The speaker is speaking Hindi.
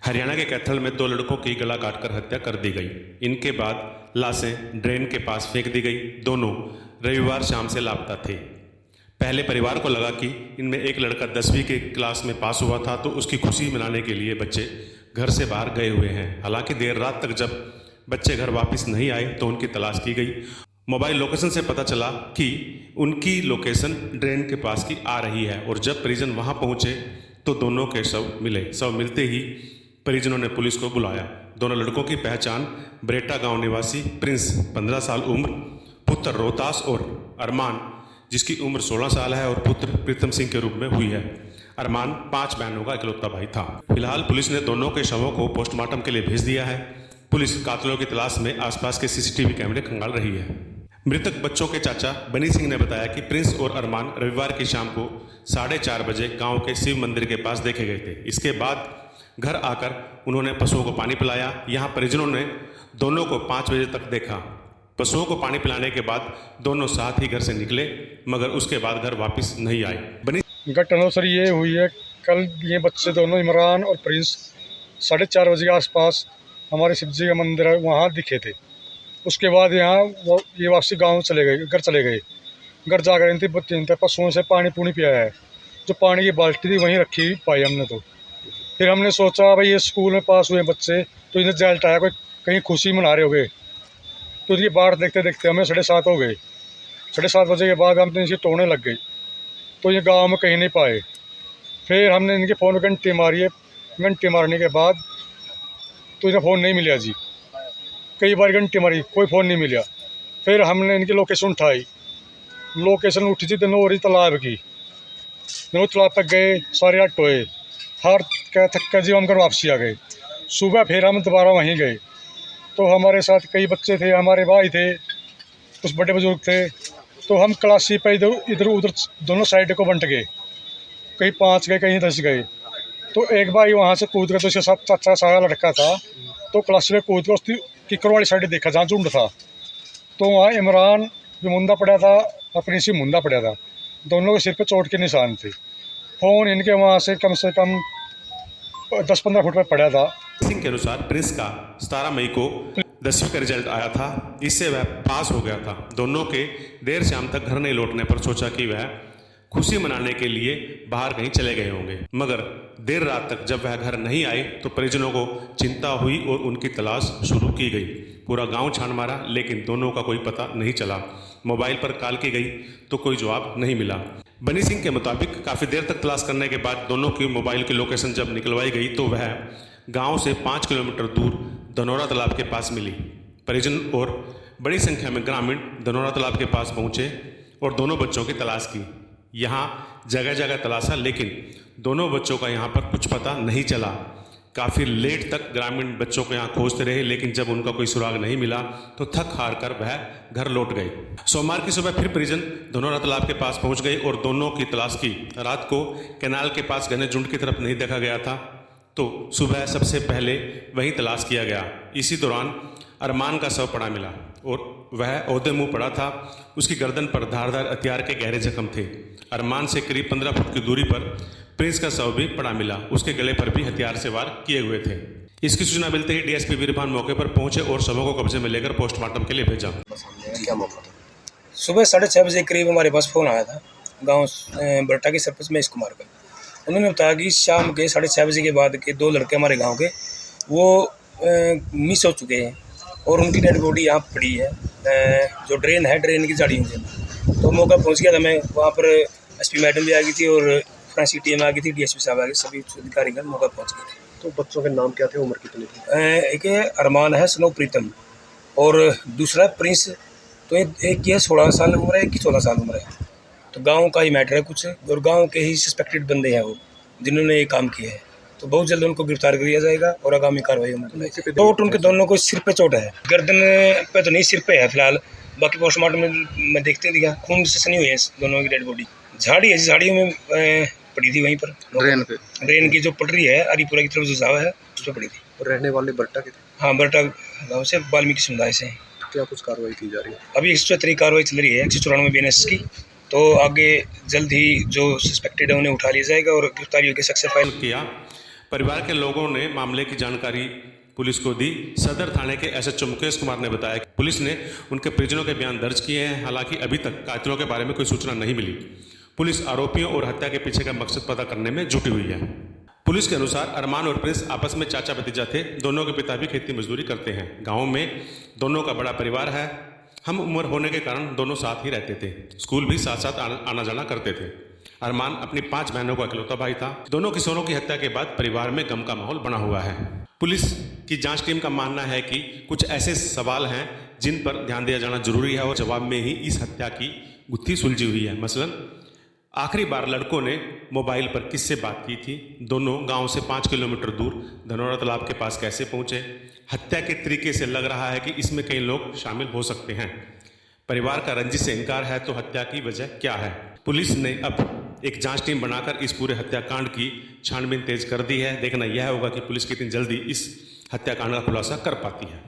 हरियाणा के कैथल में 2 लड़कों की गला काटकर हत्या कर दी गई। इनके बाद लाशें ड्रेन के पास फेंक दी गई। दोनों रविवार शाम से लापता थे। पहले परिवार को लगा कि इनमें एक लड़का 10वीं के क्लास में पास हुआ था, तो उसकी खुशी मनाने के लिए बच्चे घर से बाहर गए हुए हैं। हालांकि देर रात तक जब बच्चे घर वापस नहीं आए तो उनकी तलाश की गई। मोबाइल लोकेशन से पता चला कि उनकी लोकेशन ड्रेन के पास की आ रही है, और जब परिजन वहां पहुंचे तो दोनों के शव मिले। शव मिलते ही परिजनों ने पुलिस को बुलाया। दोनों लड़कों की पहचान बरेटा गांव निवासी प्रिंस 15 साल उम्र, पुत्र रोहतास, और अरमान जिसकी उम्र 16 साल है, और पुत्र प्रीतम सिंह के रूप में हुई है। अरमान 5 बहनों का इकलौता भाई था। फिलहाल पुलिस ने दोनों के शवों को पोस्टमार्टम के लिए भेज दिया है। पुलिस कातिलों की तलाश में आसपास के सीसीटीवी कैमरे खंगाल रही है। मृतक बच्चों के चाचा बनी सिंह ने बताया कि प्रिंस और अरमान रविवार की शाम को 4:30 बजे गांव के शिव मंदिर के पास देखे गए थे। इसके बाद घर आकर उन्होंने पशुओं को पानी पिलाया। यहां परिजनों ने दोनों को 5 बजे तक देखा। पशुओं को पानी पिलाने के बाद दोनों साथ ही घर से निकले, मगर उसके बाद घर वापस नहीं आए। बनी घटना सर ये हुई है, कल ये बच्चे दोनों इमरान और प्रिंस 4:30 बजे के आसपास हमारे शिव जी का मंदिर है वहाँ दिखे थे। उसके बाद यहाँ ये वापसी गांव चले गए, घर चले गए। घर जाकर इनके पशुओं से पानी पूनी पिया है। जो पानी की बाल्टी थी वहीं रखी पाई हमने। तो फिर हमने सोचा भाई ये स्कूल में पास हुए बच्चे तो इन्हें रिजल्ट आया, कोई कहीं खुशी मना रहे हो गए। तो इनकी बाट देखते देखते हमें 7:30 हो गए। 7:30 बजे के बाद हम तो इनकी तोड़ने लग गई, तो ये गांव में कहीं नहीं पाए। फिर हमने इनके फ़ोन में घंटी मारी है। घंटी मारने के बाद तो इन्हें फ़ोन नहीं मिला जी। कई बार घंटी मारी, कोई फ़ोन नहीं मिला। फिर हमने इनकी लोकेशन उठाई। लोकेशन उठी थी दनौरी तालाब की। दनौरी तालाब तक गए, सारे हट हुए, हार थक कर जी हम घर वापसी आ गए। सुबह फिर हम दोबारा वहीं गए, तो हमारे साथ कई बच्चे थे, हमारे भाई थे, कुछ बड़े बुजुर्ग थे। तो हम क्लासी पे इधर उधर दोनों साइड को बंट गए। कहीं 5 गए, कहीं 10 गए। तो एक भाई वहाँ से कूद गया, तो उसके साथ चाचा सारा लड़का था, तो क्लासी पे कूद कर उसकी किकर वाली साइड देखा जहाँ झुंड था। तो वहाँ इमरान भी मुंदा पड़ा था, अपनी सी मुंदा पड़ा था। दोनों के सिर पे चोट के निशान थे। फ़ोन इनके वहाँ से कम 10-15 फुट पर पड़ा था। सिंह के अनुसार प्रिंस का 17 मई को 10वीं का रिजल्ट आया था। इससे वह पास हो गया था। दोनों के देर शाम तक घर नहीं लौटने पर सोचा कि वह खुशी मनाने के लिए बाहर कहीं चले गए होंगे, मगर देर रात तक जब वह घर नहीं आए तो परिजनों को चिंता हुई और उनकी तलाश शुरू की गई। पूरा गांव छान मारा, लेकिन दोनों का कोई पता नहीं चला। मोबाइल पर कॉल की गई तो कोई जवाब नहीं मिला। बनी सिंह के मुताबिक काफ़ी देर तक तलाश करने के बाद दोनों की मोबाइल की लोकेशन जब निकलवाई गई तो वह गांव से 5 किलोमीटर दूर धनौरा तालाब के पास मिली। परिजन और बड़ी संख्या में ग्रामीण धनौरा तालाब के पास पहुंचे और दोनों बच्चों की तलाश की। यहाँ जगह जगह तलाशा, लेकिन दोनों बच्चों का यहाँ पर कुछ पता नहीं चला। काफ़ी लेट तक ग्रामीण बच्चों को यहाँ खोजते रहे, लेकिन जब उनका कोई सुराग नहीं मिला तो थक हार कर वह घर लौट गए। सोमवार की सुबह फिर परिजन धनौरा तालाब के पास पहुँच गए और दोनों की तलाश की। रात को कैनाल के पास घने झुंड की तरफ नहीं देखा गया था, तो सुबह सबसे पहले वहीं तलाश किया गया। इसी दौरान अरमान का शव पड़ा मिला और वह ओहदे मुंह पड़ा था। उसकी गर्दन पर धारदार हथियार के गहरे जख्म थे। अरमान से करीब 15 फुट की दूरी पर प्रिंस का शव भी पड़ा मिला। उसके गले पर भी हथियार से वार किए हुए थे। इसकी सूचना मिलते ही डीएसपी वीरभान मौके पर पहुंचे और शवों को कब्जे में लेकर पोस्टमार्टम के लिए भेजा। क्या मौका था? सुबह 6:30 बजे करीब हमारे पास फ़ोन आया था गांव बरटा के सरपंच महेश कुमार का। उन्होंने बताया कि शाम के 6:30 बजे के बाद के 2 लड़के हमारे गांव के वो मिस हो चुके हैं और उनकी डेड बॉडी यहाँ पड़ी है, जो ड्रेन है, ड्रेन की झाड़ियों के। तो मौका पहुँच गया था मैं। वहाँ पर एसपी मैडम भी आ गई थी और फोरेंसिक टीम आ गई थी, डीएसपी साहब आ गए, सभी अधिकारीगण मौका पहुँच गए थे। तो बच्चों के नाम क्या थे, उम्र कितनी थी? एक अरमान है, स्नो प्रीतम, और दूसरा प्रिंस। तो एक की 16 साल उम्र है, एक की 14 साल उम्र है। तो गांव का ही मैटर है कुछ, और गांव के ही सस्पेक्टेड बंदे हैं वो जिन्होंने ये काम किया है। तो बहुत जल्द उनको गिरफ्तार कर लिया जाएगा और आगामी कार्रवाई होगी। चोट उनके दोनों को सिर पे चोट है, गर्दन पे तो नहीं, सिर पे है फिलहाल। बाकी पोस्टमार्टम में देखते दिया, खून से सनी हुई है दोनों की डेड बॉडी। झाड़ी है, झाड़ियों में पड़ी थी वहीं पर ड्रेन की जो पटरी है हरिपुरा की तरफ जो जावा है उस पर पड़ी थी। और रहने वाले बट्टा के थे? हाँ, बरटा गाँव से, वाल्मीकि समुदाय से। क्या कुछ कार्रवाई की जा रही है? अभी 174 कार्रवाई चल रही है 194 BNS की। तो आगे जल्द ही जो सस्पेक्टेड है उन्हें उठा लिया जाएगा और गिरफ्तारी होकर सक्सेस फाइल किया। परिवार के लोगों ने मामले की जानकारी पुलिस को दी। सदर थाने के एसएचओ मुकेश कुमार ने बताया कि पुलिस ने उनके परिजनों के बयान दर्ज किए हैं। हालांकि अभी तक कातिलों के बारे में कोई सूचना नहीं मिली। पुलिस आरोपियों और हत्या के पीछे का मकसद पता करने में जुटी हुई है। पुलिस के अनुसार अरमान और प्रिंस आपस में चाचा भतीजा थे। दोनों के पिता भी खेती मजदूरी करते हैं। गाँव में दोनों का बड़ा परिवार है। हम उम्र होने के कारण दोनों साथ ही रहते थे। स्कूल भी साथ साथ आना जाना करते थे। अरमान अपनी 5 बहनों का इकलौता भाई था। दोनों किशोरों की हत्या के बाद परिवार में गम का माहौल बना हुआ है। पुलिस की जांच टीम का मानना है कि कुछ ऐसे सवाल हैं जिन पर ध्यान दिया जाना जरूरी है और जवाब में ही इस हत्या की गुत्थी सुलझी हुई है। मसलन आखिरी बार लड़कों ने मोबाइल पर किससे बात की थी, दोनों गांव से 5 किलोमीटर दूर धनौरा तालाब के पास कैसे पहुंचे। हत्या के तरीके से लग रहा है कि इसमें कई लोग शामिल हो सकते हैं। परिवार का रंजिश से इनकार है तो हत्या की वजह क्या है। पुलिस ने अब एक जांच टीम बनाकर इस पूरे हत्याकांड की छानबीन तेज कर दी है। देखना यह होगा कि पुलिस कितनी जल्दी इस हत्याकांड का खुलासा कर पाती है।